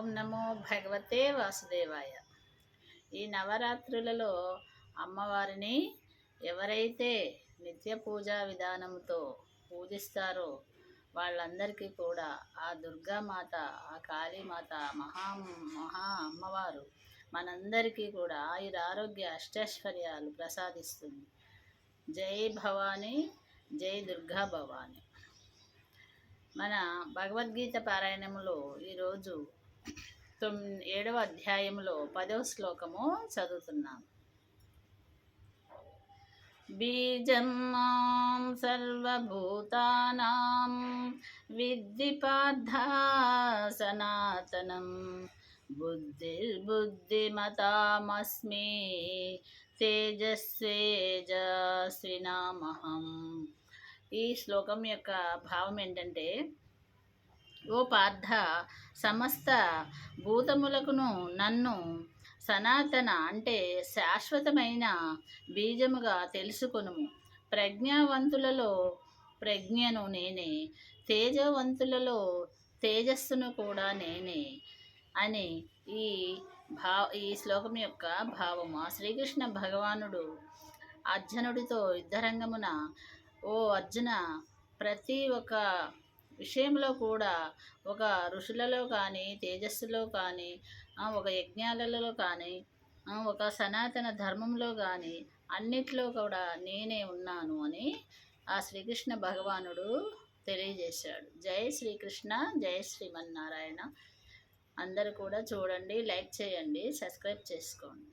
ఓం నమో భగవతే వాసుదేవాయ. ఈ నవరాత్రులలో అమ్మవారిని ఎవరైతే నిత్య పూజా విధానంతో పూజిస్తారో వాళ్ళందరికీ కూడా ఆ దుర్గామాత, ఆ కాళీమాత, మహా అమ్మవారు మనందరికీ కూడా ఆయురారోగ్య అష్టైశ్వర్యాలు ప్రసాదిస్తుంది. జై భవానీ, జై దుర్గా భవానీ. మన భగవద్గీత పారాయణములో ఈరోజు 7వ అధ్యాయంలో 10వ శ్లోకము చదువుతున్నాం. బీజం మాం సర్వభూతానాం విద్ధి పార్థ సనాతనం బుద్ధిర్బుద్ధిమతామస్మి తేజస్వేజస్వినామహం. ఈ శ్లోకం యొక్క భావం ఏంటంటే, ఓ పార్థ, సమస్త భూతములకును నన్ను సనాతన అంటే శాశ్వతమైన బీజముగా తెలుసుకొనుము. ప్రజ్ఞావంతులలో ప్రజ్ఞను నేనే, తేజవంతులలో తేజస్సును కూడా నేనే అని ఈ శ్లోకం యొక్క భావము. ఆ శ్రీకృష్ణ భగవానుడు అర్జునుడితో యుద్ధరంగమున, ఓ అర్జున, ప్రతి ఒక్క విషయంలో కూడా ఒక ఋషులలో కానీ, తేజస్సులో కానీ, ఒక యజ్ఞాలలో కానీ, ఒక సనాతన ధర్మంలో కానీ అన్నిట్లో కూడా నేనే ఉన్నాను అని ఆ శ్రీకృష్ణ భగవానుడు తెలియజేశాడు. జై శ్రీకృష్ణ, జై శ్రీమన్నారాయణ. అందరూ కూడా చూడండి, లైక్ చేయండి, సబ్స్క్రైబ్ చేసుకోండి.